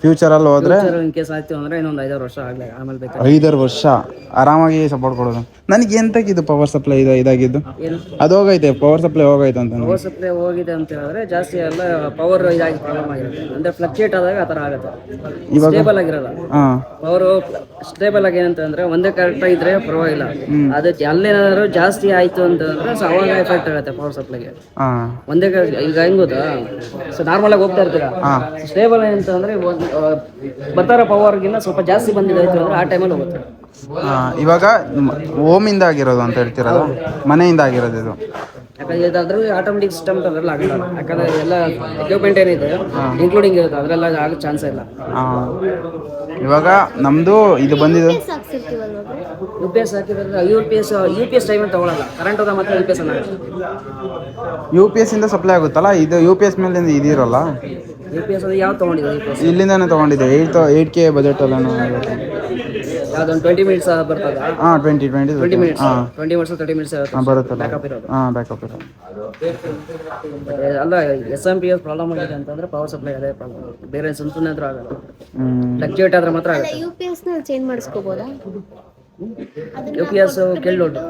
ಫ್ಯೂಚರಲ್ಲಿ ಹೋದರೆ ಇನ್ ಕೇಸ್ ಆಯ್ತು ಅಂದರೆ ಇನ್ನೊಂದು 5 ವರ್ಷ ಆಗಲಿ, ಆಮೇಲೆ ಬೇಕಾದ್ರೆ 5 ವರ್ಷ ಆರಾಮಾಗಿ ಸಪೋರ್ಟ್ ಕೊಡೋದು. ನನಗೆ ಎಂತಕ್ಕಿದು ಪವರ್ ಸಪ್ಲೈ ಇದಾಗಿದ್ದು? ಅದು ಹೋಗೈತೆ, ಪವರ್ ಸಪ್ಲೈ ಹೋಗೈತೆ ಅಂತ. ಪವರ್ ಸಪ್ಲೈ ಹೋಗಿದೆ ಅಂತ ಹೇಳಿದ್ರೆ ಜಾಸ್ತಿ ಎಲ್ಲ ಪವರ್ ಇದಾಗಿ ಪ್ರಾಬ್ಲಮ್ ಆಗಿರುತ್ತೆ. ಅಂದರೆ ಫ್ಲಕ್ಚುಯೇಟ್ ಆದಾಗ ಆ ಥರ ಆಗುತ್ತೆ. ಇವಾಗ ಸ್ಟೇಬಲ್ ಆಗಿರಲ್ಲ ಪವರು. ಸ್ಟೇಬಲ್ ಆಗಿ ಏನಂತಂದ್ರೆ ಒಂದೇ ಕರೆಕ್ಟಾಗಿ ಇದ್ರೆ ಪರವಾಗಿಲ್ಲ. ಅದಕ್ಕೆ ಅಲ್ಲೇನಾದ್ರು ಜಾಸ್ತಿ ಆಯಿತು ಅಂತಂದ್ರೆ ಅವಾಗ ಎಫೆಕ್ಟ್ ಆಗುತ್ತೆ ಪವರ್ ಸಪ್ಲೈಗೆ. ಒಂದೇ ಈಗ ಹೆಂಗ್ ಗೊತ್ತಾ, ಸೊ ನಾರ್ಮಲ್ ಆಗಿ ಹೋಗ್ತಾ ಇರ್ತೀರಾ, ಸ್ಟೇಬಲ್ ಅಂತಂದ್ರೆ ಬರ್ತಾರ ಪವರ್ಗಿನ್ನ ಸ್ವಲ್ಪ ಜಾಸ್ತಿ ಬಂದಿದೆ ಆಯ್ತು ಅಂದ್ರೆ ಆ ಟೈಮಲ್ಲಿ ಹೋಗುತ್ತೆ. ಇವಾಗ ಹೋಮಿಂದ ಆಗಿರೋದು ಅಂತ ಹೇಳ್ತಿರಲ್ಲ, ಮನೆಯಿಂದ ಆಗಿರೋದು ಇದು? ಯಾಕಂದ್ರೆ ಅದರಲ್ಲಿ ಆಟೋಮೆಟಿಕ್ ಸಿಸ್ಟಮ್ ಅದೆಲ್ಲ ಆಗಲ್ಲ. ಯಾಕಂದ್ರೆ ಎಲ್ಲ ಎಕ್ವಿಪ್ಮೆಂಟ್ ಏನಿದೆ ಇನ್ಕ್ಲೂಡಿಂಗ್ ಇರುತ್ತೆ, ಅದರೆಲ್ಲ ಆಗೋ ಚಾನ್ಸ್ ಇಲ್ಲ. ಇವಾಗ ನಮ್ದು ಇದು ಬಂದಿದ್ದು UPS ಹಾಕಿದ್ರೆ UPS ಟೈಮ್ ತಗೊಳ್ಳಲ್ಲ, ಕರೆಂಟ್ ಹೋದ ಮಾತ್ರ UPS ಅನ್ನ UPS ಇಂದ ಸಪ್ಲೈ ಆಗುತ್ತಲ್ಲ, ಇದು UPS ಮೇಲೆ ಇದಿರಲ್ಲ? UPS ಅದು ಯಾವ ತೊಗೊಂಡಿದ್ದು UPS? ಇಲ್ಲಿಂದಾನೆ ತೊಗೊಂಡಿದ್ದೆ 8K ಬಜೆಟಲ್ಲೂ ಯಾವ್ದೊಂದು 20 ಮಿನಿಟ್ಸ್ ಬರ್ತದ? ಹಾಂ 20 20 ಮಿನಿಟ್ಸ್ ಹಾಂ 20 ಮಿನಿಟ್ಸ್ 30 ಮಿನಿಟ್ಸ್ ಬರುತ್ತಲ್ಲ. ಬ್ಯಾಕಪ್ ಇರೋದು. ಹಾಂ ಬ್ಯಾಕಪ್ ಇರೋದು. ಅಲ್ಲ SMP ಪ್ರಾಬ್ಲಮ್ ಆಗಿದೆ ಅಂತಂದ್ರೆ ಪವರ್ ಸಪ್ಲೈ ಅದೇ ಪ್ರಾಬ್ಲಮ್, ಬೇರೆ ಸುಮ್ಮನೆ ಆದ್ರೂ ಆಗಲ್ಲ. ಫ್ಲಕ್ಚುಯೇಟ್ ಆದ್ರೆ ಮಾತ್ರ ಆಗುತ್ತೆ. UPS ನ ಚೇಂಜ್ ಮಾಡಿಸ್ಕೋಬೋದಾ? UPS ಕೇಳೋದು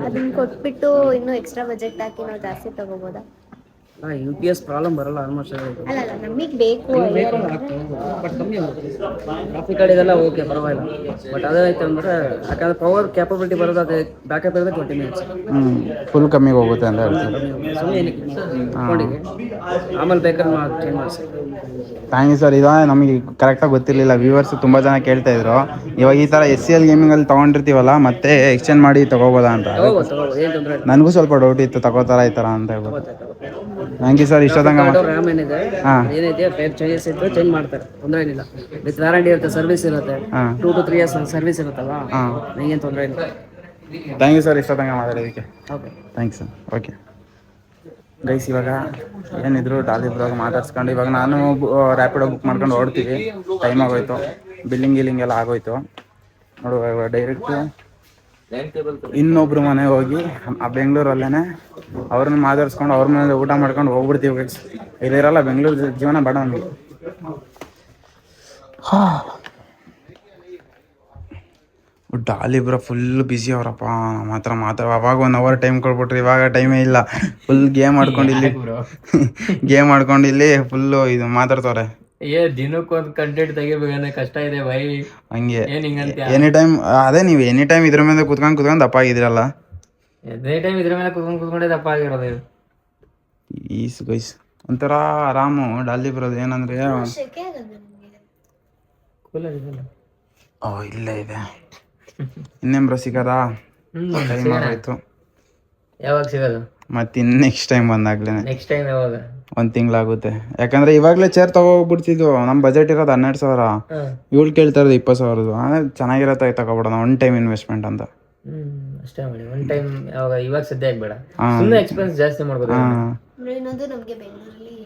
ಅದನ್ನ ಕೊಟ್ಬಿಟ್ಟು ಇನ್ನೂ ಎಕ್ಸ್ಟ್ರಾ ಬಜೆಟ್ ಹಾಕಿ ನಾವು ಜಾಸ್ತಿ ತಗೋಬೋದಾ? UPS ಪ್ರಾಬ್ಲಮ್ ಬರಲ್ಲ ಆಲ್ಮೋಸ್ಟ್. ಅಲ್ಲ ನಮಗೆ ಬೇಕು ಬಟ್ ಕಮ್ಮಿ ಆಗುತ್ತೆ. ಟ್ರಾಫಿಕ್ ಗಾಡಿಗೆಲ್ಲ ಓಕೆ ಪರವಾಗಿಲ್ಲ. ಬಟ್ ಅದಾಯ್ತು ಅಂದ್ರೆ ಯಾಕಂದ್ರೆ ಪವರ್ ಕ್ಯಾಪಬಿಲಿಟಿ ಬರೋದು ಅದೇ ಬ್ಯಾಕಪ್ ಇರೋದು 20 ಮಿನಿಟ್ಸ್ ಫುಲ್ ಕಮ್ಮಿಗೆ ಹೋಗುತ್ತೆ ಅಂತ ಹೇಳ್ತೀನಿ. ಆಮೇಲೆ ಬೇಕಾದ್ರೆ ಚೇಂಜ್ ಮಾಡಿಸಿ. Thank you sir. ಇದು ನಮಗೆ ಕರೆಕ್ಟಾಗಿ ಗೊತ್ತಿರಲಿಲ್ಲ, ವ್ಯೂವರ್ಸ್ ತುಂಬ ಜನ ಕೇಳ್ತಾ ಇದ್ರು. ಇವಾಗ ಈ ಥರ SCL ಗೇಮಿಂಗಲ್ಲಿ ತೊಗೊಂಡಿರ್ತೀವಲ್ಲ, ಮತ್ತೆ ಎಕ್ಸ್ಚೇಂಜ್ ಮಾಡಿ ತೊಗೋಬೋದಾ ಅಂತ. ಏನು ತೊಂದರೆ ಇಲ್ಲ. ನನಗೂ ಸ್ವಲ್ಪ ಡೌಟ್ ಇತ್ತು, ತಗೋತಾರ ಈ ಥರ ಅಂತ ಹೇಳ್ಬೋದು. Thank you sir. ಇಷ್ಟೊತ್ತಂಗ ರ್ಯಾಮ್ ಏನಿದೆ ಏನೈತೆ ಟೈಪ್ ಚೇಂಜಸ್ ಇತ್ತು ಚೇಂಜ್ ಮಾಡ್ತಾರೆ, ತೊಂದರೆ ಏನಿಲ್ಲ. ವಿತ್ ವ್ಯಾರಂಟಿ ಇರುತ್ತೆ, ಸರ್ವಿಸ್ ಇರುತ್ತೆ, 2 to 3 years ಸರ್ವಿಸ್ ಇರುತ್ತಲ್ಲ, ನನಗೇನು ತೊಂದರೆ ಇಲ್ಲ. ಥ್ಯಾಂಕ್ ಯು ಸರ್ ಇಷ್ಟೊತ್ತಂಗ ಮಾತಾಡೋದಕ್ಕೆ. Okay thanks sir. Okay guys, ಇವಾಗ ಏನಿದ್ರು ಡಾಲಿ ಬ್ರಾಗ್ ಮಾತಾಡ್ಸ್ಕೊಂಡು ಇವಾಗ ನಾನು ರ್ಯಾಪಿಡೋ ಬುಕ್ ಮಾಡ್ಕೊಂಡು ಓಡ್ತೀವಿ. ಟೈಮ್ ಆಗೋಯ್ತು, ಬಿಲ್ಲಿಂಗ್ ಎಲ್ಲ ಆಗೋಯ್ತು. ನೋಡುವ ಡೈರೆಕ್ಟು ಇನ್ನೊಬ್ರು ಮನೆಗೆ ಹೋಗಿ ಆ ಬೆಂಗಳೂರಲ್ಲೇ ಅವ್ರನ್ನ ಮಾತಾಡ್ಸ್ಕೊಂಡು ಅವ್ರ ಮನೇಲಿ ಊಟ ಮಾಡ್ಕೊಂಡು ಹೋಗ್ಬಿಡ್ತೀವಿ ಗೈಸ್. ಇಲ್ಲಿರಲ್ಲ, ಬೆಂಗಳೂರು ಜೀವನ ಬೇಡ ನಮಗೆ. ಡಾಲಿ ಬ್ರೋ ಫುಲ್ ಬ್ಯುಸಿ ಅವರಪ್ಪ. ನಮ್ಮ ಹತ್ರ ಅವಾಗ 1 hour ಟೈಮ್ ಕೊಟ್ಬಿಟ್ರಿ, ಇವಾಗ ಟೈಮೇ ಇಲ್ಲ. ಫುಲ್ ಗೇಮ್ ಆಡ್ಕೊಂಡು ಇಲ್ಲಿ ಫುಲ್ಲು ಇದು ಮಾತಾಡ್ತವ್ರೆ. ದಿನಕ್ಕೊಂದು ಕಂಟೆಂಟ್ ತೆಗಿಬೇಕಂದ್ರೆ ಕಷ್ಟ ಇದೆ ಬೈ. ಹಂಗೆ ಎನಿ ಟೈಮ್ ಅದೇ ನೀವು ಎನಿ ಟೈಮ್ ಇದ್ರ ಮೇಲೆ ಕುತ್ಕೊಂಡು ದಪ್ಪ ಆಗಿದ್ದೀರಲ್ಲ. ಎನಿ ಟೈಮ್ ಇದ್ರ ಮೇಲೆ ಕುತ್ಕೊಂಡೇ ದಪ್ಪ ಆಗಿರೋದು. ಈಸ್ ಗೈಸ್ ಒಂಥರ ಆರಾಮು ಡಾಲಿ ಬರೋದು. ಏನಂದ್ರೆ ಇಲ್ಲೇ ಇದೆ. ಇನ್ನೇನ್ ಬ್ರೋ ಸಿಗದಾ? ಟೈಮ್ ಆಗೋಯ್ತು. ಯಾವಾಗ ಸಿಗೋದು? ಮತ್ತೆ ನೆಕ್ಸ್ಟ್ ಟೈಮ್ ಬಂದಾಗ್ಲೇನೆ. ನೆಕ್ಸ್ಟ್ ಟೈಮ್ ಯಾವಾಗ? 1 ತಿಂಗಳಾಗುತ್ತೆ. ಯಾಕಂದ್ರೆ ಇವಾಗಲೇ ಚೇರ್ ತಗೋಬಿಡ್ತಿದ್ವು. ನಮ್ಮ ಬಜೆಟ್ ಇರೋದು 12,000, ಇವಳು ಕೇಳ್ತಾ ಇರೋದು 20,000. ಅಂದ್ರೆ ಚೆನ್ನಾಗಿರತ್ತೆ ತಗೋಬಿಡೋಣ, 1 ಟೈಮ್ ಇನ್ವೆಸ್ಟ್ಮೆಂಟ್ ಅಂತ. ಅಷ್ಟೇ ಮಾಡಿ 1 ಟೈಮ್. ಯಾವಾಗ? ಇವಾಗ ಸದ್ಯಕ್ಕೆ ಬೇಡ, ಸುಮ್ಮನೆ ಎಕ್ಸ್ಪೆನ್ಸ್ ಜಾಸ್ತಿ ಮಾಡ್ಬೋದು. ಇನ್ನೊಂದು ನಮಗೆ ಬೆಂಗಳೂರಲ್ಲಿ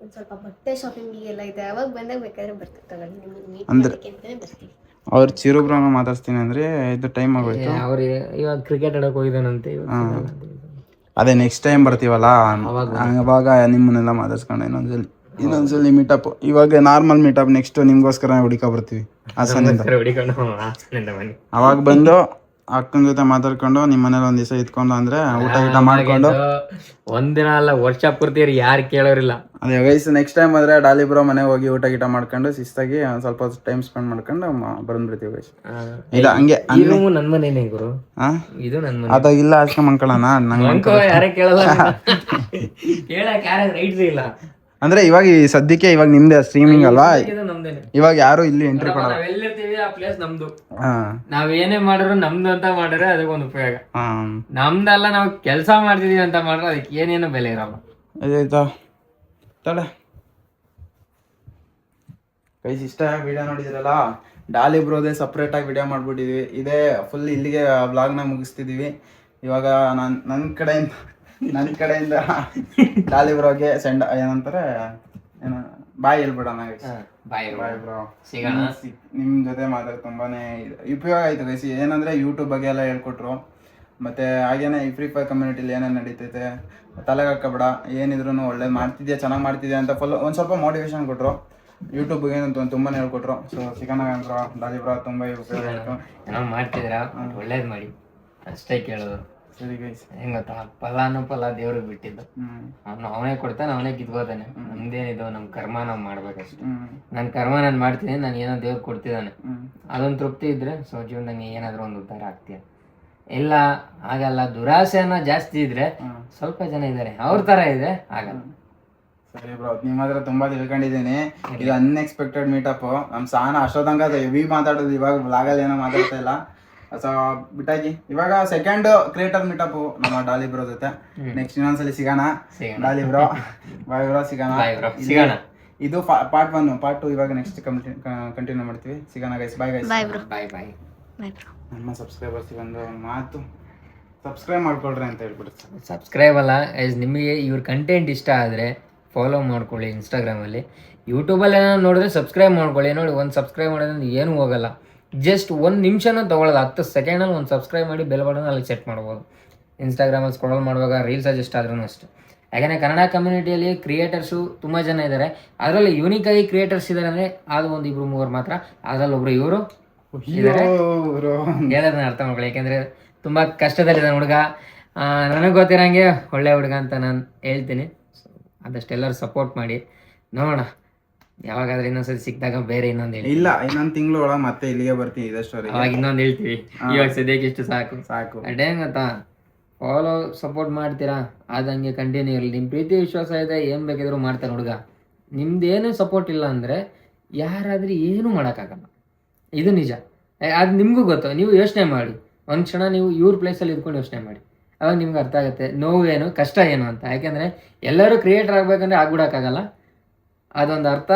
ಒಂದು ಸ್ವಲ್ಪ ಬಟ್ಟೆ ಶಾಪಿಂಗ್ ಎಲ್ಲ ಇದೆ, ಅವಾಗ ಬಂದಾಗ ಬೇಕಾದ್ರೆ ಬರ್ತೀವಿ ತಗೊಳ್ಳಿ, ನಿಮ್ಮನ್ನು ಮೀಟ್ ಮಾಡೋಕ್ಕೆ ಅಂತಾನೆ ಬರ್ತೀವಿ. ಅವ್ರು ಚಿರುಬ್ರನ್ನ ಮಾತಾಡ್ತೀನಿ ಅಂದ್ರೆ ಇದು ಟೈಮ್ ಆಗೋಯ್ತು. ಅವ್ರು ಇವಾಗ ಕ್ರಿಕೆಟ್ ಆಡೋಕೆ ಹೋಗಿದ್ದಾನಂತೆ. ಅದೇ ನೆಕ್ಸ್ಟ್ ಟೈಮ್ ಬರ್ತೀವಲ್ಲ ಅವಾಗ ನಿಮ್ಮನ್ನೆಲ್ಲ ಮಾತಾಡ್ಸ್ಕೊಂಡು ಇನ್ನೊಂದ್ಸಲಿ ಮೀಟಪ್. ಇವಾಗ ನಾರ್ಮಲ್ ಮೀಟಪ್, ನೆಕ್ಸ್ಟ್ ನಿಮ್ಗೋಸ್ಕರ ಹುಡುಕ ಬರ್ತೀವಿ ಹಾಸನಿಂದ. ಅವಾಗ ಬಂದು ಅಕ್ಕನ ಜೊತೆ ಮಾತಾಡ್ಕೊಂಡು ನಿಮ್ಮ ಮನೇಲಿ ಒಂದ್ ದಿವಸ ಇದ್ಕೊಂಡು ಅಂದ್ರೆ ಊಟ ಮಾಡ್ಕೊಂಡು ಒಂದಿನ ಅಲ್ಲ ವರ್ಷ ಪೂರ್ತಿ ಯಾರು ಕೇಳೋರಿಲ್ಲ. ಅದೇ ವಯಸ್ಸು ನೆಕ್ಸ್ಟ್ ಟೈಮ್ ಆದ್ರೆ ಡಾಲಿ ಬ್ರೋ ಮನೆಗೆ ಹೋಗಿ ಊಟ ಮಾಡ್ಕೊಂಡು ಶಿಸ್ತಾಗಿ ಒಂದ್ ಸ್ವಲ್ಪ ಟೈಮ್ ಸ್ಪೆಂಡ್ ಮಾಡ್ಕೊಂಡು ಬಂದ್ಬಿಡ್ತೀವಿ ವಯಸ್ಸು. ಇಲ್ಲ ಹಂಗೆ ನನ್ ಮನೇನೆ ಗುರು, ಇದು ನನ್ ಮನೆ. ಅದ ಇಲ್ಲ ಅಷ್ಟೇ ಮಂಕಳನ ಯಾರೇ ಕೇಳಲ್ಲ, ಕೇಳಕ್ ಯಾರ ರೈಟ್ಸ್ ಇಲ್ಲ. ಅಂದ್ರೆ ಇವಾಗ ಸದ್ಯಕ್ಕೆ ಇವಾಗ ನಿಮ್ದೆ ಸ್ಟ್ರೀಮಿಂಗ್ ಅಲ್ವಾ, ಇವಾಗ ಯಾರು ಇಲ್ಲಿ ಎಂಟ್ರಿ ಕೊಡಲ್ಲ. ನಾವೆಲ್ಲಿರ್ತೀವಿ ಆ ಪ್ಲೇಸ್ ನಮ್ದು. ನಾವ್ ಏನೇ ಮಾಡಿದ್ರು ನಮ್ದು ಅಂತ ಮಾಡಿದ್ರೆ ಅದಕ್ಕೊಂದು ಉಪಯೋಗ. ನಮ್ದಲ್ಲ, ನಾವು ಕೆಲಸ ಮಾಡ್ತಿದೀವಿ ಅಂತ ಮಾಡಿದ್ರೆ ಅದಕ್ಕೆ ಏನೇನು ಬೆಲೆ ಇರಲ್ಲ. ಆಯ್ತಾ ತಡ ಗೈಸ್, ಇಷ್ಟ ವಿಡಿಯೋ ನೋಡಿದ್ರಲ್ಲ. ಡಾಲಿ ಬ್ರೋದೇ ಸಪ್ರೇಟ್ ಆಗಿ ವಿಡಿಯೋ ಮಾಡ್ಬಿಟ್ಟಿದ್ವಿ. ಇದೇ ಫುಲ್ ಇಲ್ಲಿಗೆ ವ್ಲಾಗ್ನ ಮುಗಿಸ್ತಿದೀವಿ. ಇವಾಗ ನನ್ನ ಕಡೆಯಿಂದ ಡಾಲಿ ಬ್ರೋಗೆ ಏನಂತಾರೆ ಬಾಯ್ ಹೇಳ್ಬಿಡೋಣ. ಬಾಯ್ ಬ್ರೋ, ಸಿಗೋಣ. ನಿಮ್ ಜೊತೆ ಮಾತಾಡಿ ತುಂಬಾನೇ ಉಪಯೋಗ ಆಯ್ತು ಗೈಸ್. ಏನಂದ್ರೆ ಯೂಟ್ಯೂಬ್ ಬಗ್ಗೆ ಎಲ್ಲ ಹೇಳ್ಕೊಟ್ರು. ಮತ್ತೆ ಹಾಗೇನೆ ಈ ಫ್ರೀ ಫೈರ್ ಕಮ್ಯುನಿಟಿಲಿ ಏನೇನು ನಡೀತೈತೆ ತಲೆಗೆ ಹಾಕಬೇಡ, ಏನಿದ್ರು ಒಳ್ಳೇದು ಮಾಡ್ತಿದ್ಯಾ, ಚೆನ್ನಾಗಿ ಮಾಡ್ತಿದ್ಯಾ ಅಂತ ಫುಲ್ ಒಂದು ಸ್ವಲ್ಪ ಮೋಟಿವೇಶನ್ ಕೊಟ್ಟರು. ಯೂಟ್ಯೂಬ್ ಏನಂತ ತುಂಬಾನೇ ಹೇಳ್ಕೊಟ್ರು. ಸೊ ಸಿಗೋಣ ಡಾಲಿ ಬ್ರೋ, ತುಂಬ ಉಪಯೋಗ ಆಯಿತು. ಚೆನ್ನಾಗಿ ಮಾಡ್ತಿದ್ದೀರಾ, ಒಳ್ಳೇದು ಮಾಡಿ ಅಷ್ಟೇ ಕೇಳೋದು. ಸರಿ ಗೈಸ್, ಹೆಂಗ್ ಗೊತ್ತಾ, ಫಲ ದೇವ್ರಿಗೆ ಬಿಟ್ಟಿದ್ದು. ಅವನೇ ಕೊಡ್ತಾನೆ, ಅವನೇ ಕಿತ್ಕೋತಾನೆ. ನಮ್ದೇನಿದು, ನಮ್ ಕರ್ಮ ನಾವ್ ಮಾಡ್ಬೇಕಷ್ಟೆ. ನನ್ ಕರ್ಮ ನಾನ್ ಮಾಡ್ತೀನಿ, ನಾನು ಏನೋ ದೇವ್ರು ಕೊಡ್ತಿದ್ದಾನೆ, ಅದೊಂದು ತೃಪ್ತಿ ಇದ್ರೆ ಸೊ ಜೀವನದಾಗ ಏನಾದ್ರು ಒಂದು ಉದ್ಧಾರ ಆಗ್ತೀಯ. ಇಲ್ಲ ಆಗಲ್ಲ, ದುರಾಸೆನ ಜಾಸ್ತಿ ಇದ್ರೆ ಸ್ವಲ್ಪ ಜನ ಇದಾರೆ ಅವ್ರ ತರ ಇದೆ, ಆಗಲ್ಲ. ಸರಿ ಬ್ರೋ, ನಿಮ್ಮ ಹತ್ರ ತುಂಬಾ ತಿಳ್ಕೊಂಡಿದ್ದೀನಿ. ಇದು ಅನ್ಎಕ್ಸ್ಪೆಕ್ಟೆಡ್ ಮೀಟಪ್. ನಮ್ ಸಾನ ಅಷ್ಟೊತ್ತಂಗ ಹೆವಿ ಮಾತಾಡೋದು, ಇವಾಗ ಬ್ಲಾಗಲ್ಲಿ ಏನೋ ಮಾತಾಡ್ತಾ ಇಲ್ಲ. ಸೊ ಬಿಟ್ಟಾಗಿ ಇವಾಗ ಸೆಕೆಂಡ್ ಕ್ರಿಯೇಟರ್ ಮೀಟಪ್ ನಮ್ಮ ಡಾಲಿ ಬ್ರೋ ಜೊತೆ. ನೆಕ್ಸ್ಟ್ ಇನ್ನೊಂದ್ಸಲಿ ಸಿಗೋಣ ಡಾಲಿ ಬ್ರೋ. ಬಾಯ್ ಬ್ರೋ, ಸಿಗೋಣ. ಇದು ಪಾರ್ಟ್ 1. ಪಾರ್ಟ್ 2 ಇವಾಗ ನೆಕ್ಸ್ಟ್ ಕಂಟಿನ್ಯೂ ಮಾಡ್ತೀವಿ. ಸಿಗೋಣ ಗೈಸ್, ಬಾಯ್ ಗೈಸ್. ಬಾಯ್. ನಮ್ಮ ಸಬ್ಸ್ಕ್ರೈಬರ್ಸ್ ಒಂದು ಮಾತು, ಸಬ್ಸ್ಕ್ರೈಬ್ ಮಾಡ್ಕೊಳ್ರಿ ಅಂತ ಹೇಳ್ಬಿಡುತ್ತೆ. ಸಬ್ಸ್ಕ್ರೈಬ್ ಅಲ್ಲ, ನಿಮಗೆ ಇವ್ರ ಕಂಟೆಂಟ್ ಇಷ್ಟ ಆದರೆ ಫಾಲೋ ಮಾಡ್ಕೊಳ್ಳಿ ಇನ್ಸ್ಟಾಗ್ರಾಮಲ್ಲಿ. ಯೂಟ್ಯೂಬಲ್ಲಿ ಏನೋ ನೋಡಿದ್ರೆ ಸಬ್ಸ್ಕ್ರೈಬ್ ಮಾಡ್ಕೊಳ್ಳಿ. ನೋಡಿ, ಒಂದು ಸಬ್ಸ್ಕ್ರೈಬ್ ಮಾಡೋದ್ರಿಂದ ಏನೂ ಹೋಗಲ್ಲ. ಜಸ್ಟ್ 1 ನಿಮಿಷನೂ ತೊಗೊಳ್ಳೋದು, 10 ಸೆಕೆಂಡಲ್ಲಿ ಒಂದು ಸಬ್ಸ್ಕ್ರೈಬ್ ಮಾಡಿ ಬೆಲ್ ಬಟನ್ ಅಲ್ಲಿ ಸೆಟ್ ಮಾಡ್ಬೋದು. ಇನ್ಸ್ಟಾಗ್ರಾಮಲ್ಲಿ ಸ್ಕ್ರೋಲ್ ಮಾಡುವಾಗ ರೀಲ್ಸ್ ಸಜೆಸ್ಟ್ ಆದ್ರೂ ಅಷ್ಟೇ. ಯಾಕೆಂದರೆ ಕನ್ನಡ ಕಮ್ಯುನಿಟಿಯಲ್ಲಿ ಕ್ರಿಯೇಟರ್ಸು ತುಂಬ ಜನ ಇದ್ದಾರೆ. ಅದರಲ್ಲಿ ಯೂನಿಕಾಗಿ ಕ್ರಿಯೇಟರ್ಸ್ ಇದ್ದಾರೆ ಅಂದರೆ ಅದು 1-2-3 ಮಾತ್ರ. ಅದರಲ್ಲಿ ಒಬ್ಬರು ಇವರು ಇದ್ದಾರೆ. ಹೇಳೋದನ್ನ ಅರ್ಥ ಮಾಡ್ಕೊಳ್ಳಿ, ಯಾಕೆಂದರೆ ತುಂಬ ಕಷ್ಟದಲ್ಲಿದ್ದಾನೆ ಹುಡುಗ. ನನಗೆ ಗೊತ್ತಿರೋಂಗೆ ಒಳ್ಳೆ ಹುಡುಗ ಅಂತ ನಾನು ಹೇಳ್ತೀನಿ. ಆದಷ್ಟು ಎಲ್ಲರೂ ಸಪೋರ್ಟ್ ಮಾಡಿ. ನೋಡೋಣ, ಯಾವಾಗಾದ್ರೂ ಇನ್ನೊಂದ್ಸತಿ ಸಿಕ್ಕಿದಾಗ ಬೇರೆ ಇನ್ನೊಂದು ಹೇಳಿ. ಇಲ್ಲ, ಇನ್ನೊಂದು ತಿಂಗಳು ಒಳಗೆ ಮತ್ತೆ ಇಲ್ಲಿಗೆ ಬರ್ತೀನಿ ಇದಷ್ಟು. ಅವಾಗ ಇನ್ನೊಂದು ಹೇಳ್ತೀವಿ. ಇವಾಗ ಸದ್ಯಕ್ಕೆ ಇಷ್ಟು ಸಾಕು. ಅದೇನು ಗೊತ್ತಾ, ಫಾಲೋ ಸಪೋರ್ಟ್ ಮಾಡ್ತೀರಾ, ಆದಂಗೆ ಕಂಟಿನ್ಯೂ ಇರಲಿ. ನಿಮ್ಮ ಪ್ರೀತಿ ವಿಶ್ವಾಸ ಇದೆ, ಏನು ಬೇಕಿದ್ರು ಮಾಡ್ತಾನೆ ಹುಡುಗ. ನಿಮ್ದೇನು ಸಪೋರ್ಟ್ ಇಲ್ಲ ಅಂದರೆ ಯಾರಾದ್ರೂ ಏನೂ ಮಾಡೋಕ್ಕಾಗಲ್ಲ. ಇದು ನಿಜ. ಅದು ನಿಮಗೂ ಗೊತ್ತು. ನೀವು ಯೋಚನೆ ಮಾಡಿ, ಒಂದು ಕ್ಷಣ ನೀವು ಇವ್ರ ಪ್ಲೇಸಲ್ಲಿ ಇದ್ಕೊಂಡು ಯೋಚನೆ ಮಾಡಿ. ಅವಾಗ ನಿಮ್ಗೆ ಅರ್ಥ ಆಗುತ್ತೆ ನೋವು ಏನು, ಕಷ್ಟ ಏನು ಅಂತ. ಯಾಕೆಂದರೆ ಎಲ್ಲರೂ ಕ್ರಿಯೇಟರ್ ಆಗಬೇಕಂದ್ರೆ ಆಗ್ಬಿಡೋಕ್ಕಾಗಲ್ಲ. ಅದೊಂದು ಅರ್ಥ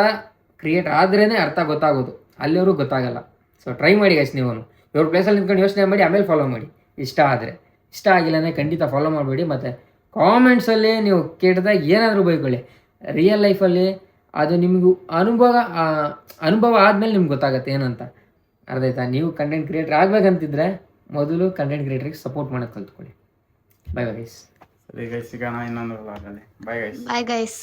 ಕ್ರಿಯೇಟ್ ಆದ್ರೇ ಅರ್ಥ ಗೊತ್ತಾಗೋದು, ಅಲ್ಲಿಯವರು ಗೊತ್ತಾಗಲ್ಲ. ಸೊ ಟ್ರೈ ಮಾಡಿ ಗೈಸ್. ನೀವು ಇವ್ರ ಪ್ಲೇಸಲ್ಲಿ ನಿಂತ್ಕೊಂಡು ಯೋಚನೆ ಮಾಡಿ, ಆಮೇಲೆ ಫಾಲೋ ಮಾಡಿ. ಇಷ್ಟ ಆದರೆ, ಇಷ್ಟ ಆಗಿಲ್ಲ ಅಂದರೆ ಖಂಡಿತ ಫಾಲೋ ಮಾಡಬೇಡಿ. ಮತ್ತು ಕಾಮೆಂಟ್ಸಲ್ಲಿ ನೀವು ಕೆಟ್ಟದಾಗ ಏನಾದರೂ ಬೈಕೊಳ್ಳಿ. ರಿಯಲ್ ಲೈಫಲ್ಲಿ ಅದು ನಿಮಗೂ ಅನುಭವ ಆದಮೇಲೆ ನಿಮ್ಗೆ ಗೊತ್ತಾಗುತ್ತೆ ಏನಂತ. ಅರ್ಥ ಆಯ್ತಾ? ನೀವು ಕಂಟೆಂಟ್ ಕ್ರಿಯೇಟರ್ ಆಗಬೇಕಂತಿದ್ರೆ ಮೊದಲು ಕಂಟೆಂಟ್ ಕ್ರಿಯೇಟ್ರಿಗೆ ಸಪೋರ್ಟ್ ಮಾಡೋದು ಕಲ್ತ್ಕೊಳ್ಳಿ. Bye guys. ಸರಿ ಗೈಸ್, ಸಿಗೋಣ ಇನ್ನೊಂದು ವ್ಲಾಗಲ್ಲಿ. Bye guys. Bye guys.